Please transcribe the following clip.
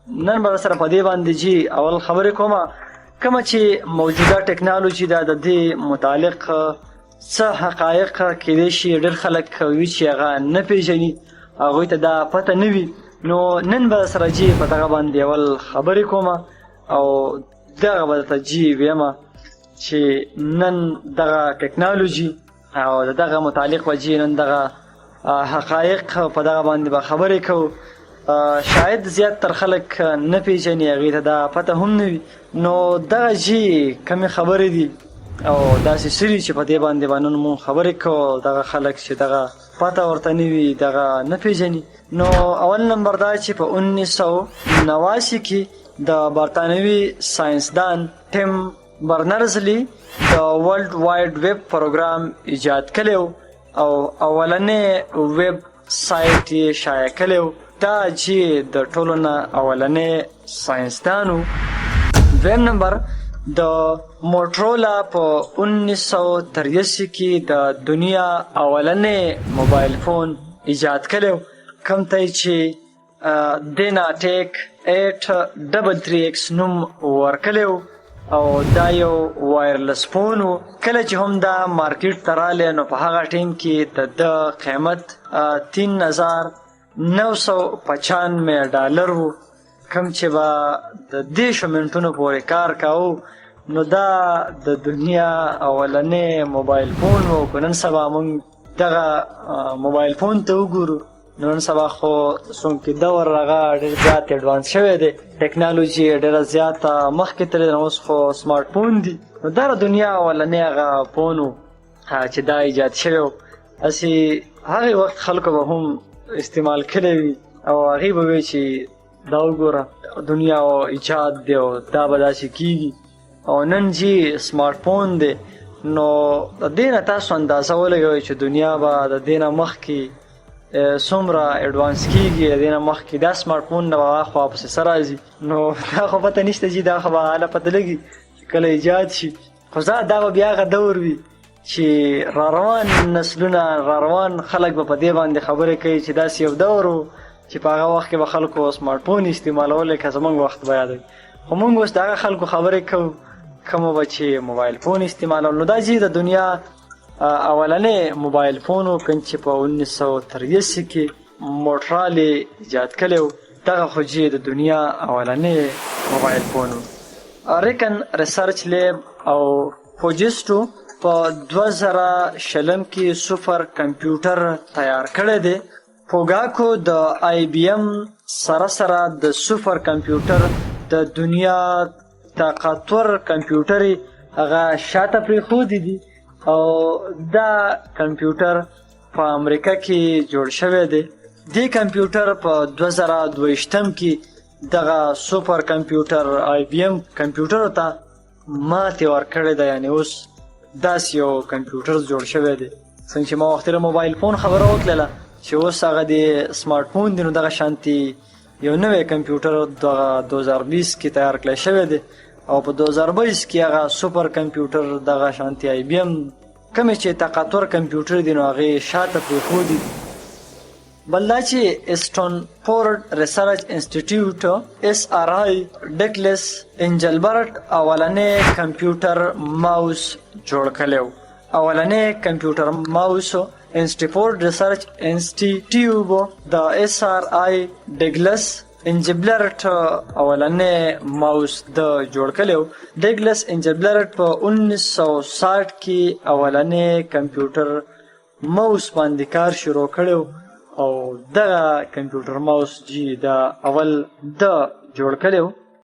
نن به سره په دې باندې جی اول خبرې کومه کومه چې موجوده ټکنالوژي ده د دې متعلق څه حقایق کېدای شي ډېر خلک وي چې هغه نه پېژني هغوی ته دا پته نه وي نو نن به سره جی په دغه باندې اول خبرې کومه او دغه به درته جی ویمه چې نن دغه ټکنالوژي او دغه متعلق به جی نن دغه حقایق په دغه باندې به خبرې کوو شاید زیات تر خلک نه پېژني هغوی ته دا پته هم نه وي نو دغه جی کمې خبرې دي او داسې څه دي چې په دې باندې به نن مونږ خبرې کوو دغه خلک چې دغه پته ورته نه وي دغه نه پېژني نو اول نمبر دا چې په 1989 کې د برطانوي ساینسدان ټیم برنرزلی د ورلډ وایډ ویب پروګرام ایجاد کړی او اولنې ویب سایټ یې شایع کړی دا چې د ټولو نه اولنې ساینسدان و دویم نمبر د موټرولا په 1983 کې د دنیا اولنې موبایل فون ایجاد کړی کوم ته چې دینا ټیک 833X نوم ورکړی او دا یو وایرلس فون و کله چې هم دا مارکیټ ته رالی نو په هغه ټیم کې د قیمت 3995 ډالر و کوم چې به د 10 منټونو پورې کار کاوه نو دا د دنیا اولنې موبایل فون و که نن سبا موږ دغه موبایل فون ته وګورو نو نن سبا خو څومره دور هغه ډېر زیات ایډوانس شوی دی ټکنالوژي ډېره زیاته مخکې تللې ده اوس خو سمارټ فون دي نو دا د دنیا اولنی هغه فون و چې دا ایجاد شوی و هسې هغې وخت خلکو به هم استعمال کړی وي او هغې به وایي چې دا وګوره دنیا ایجاد دی او دا به داسې کېږي او نن جی سمارټ فون دی نو د دې نه تاسو اندازه ولګوئ چې دنیا به د دې نه مخکې څومره ایډوانس کېږي د دې نه مخکې دا سمارټ فون نه به خوا پسې څه راځي نو دا خو پته نشته چې دا خو به هله پته لګي چې کله ایجاد شي خو دا به بیا هغه دور وي چې راروان نسلونه راروان خلک به په دې باندې خبرې کوي چې داسې یو دور و چې په هغه وخت کې به خلکو سمارټ فون استعمالولی که زموږ وخت به یادوي خو موږ اوس د هغه خلکو خبرې کوو کومه به چې موبایل فون استعمالول نو دا چې د دنیا اولنې موبایل فون و کوم چې په 1983 کې موټرالې ایجاد کړی و دغه خو چې د دنیا اولنې موبایل فون و ریکن ریسرچ لیب او فوجسټو په 2020 کې سوپر کمپیوټر تیار کړی دی پوګاکو د IBM سره د سوپر کمپیوټر د دنیا طاقتور کمپیوټر هغه شاته پرېښودی دي او دا کمپیوټر په امریکا کې جوړ شوی دی دې کمپیوټر په 2022 کې دغه سوپر کمپیوټر IBM کمپیوټر ته ماتې ورکړې ده یعنې اوس داسې یو کمپیوټر جوړ شوی دی څنګه چې ما وختره موبایل فون خبره وکړله چې اوس هغه د سمارټ فون دی نو دغه شانتي یو نوی کمپیوټر دغه 2020 کې تیار کړی شوی دی او په 2022 کې هغه سوپر کمپیوټر دغه شانتي IBM کومې چې طاقتور کمپیوټر دی نو هغې شاته پرېښودي بل دا چې اسټنفورډ ریسرچ انسټیټیوټ SRI ډکلس انجلبرټ اولنې کمپیوټر ماوس جوړ کړی و اولنې کمپیوټر ماوس اسټنفورډ ریسرچ انسټیټیوټ د SRI ډګلس انجلبرټ اولنې ماوس د جوړ کړی و ډګلس انجلبرټ په 1960 کې اولنې کمپیوټر ماوس باندې کار شروع کړی او دغه کمپیوټر ماوس چې دا اول د جوړ کړی و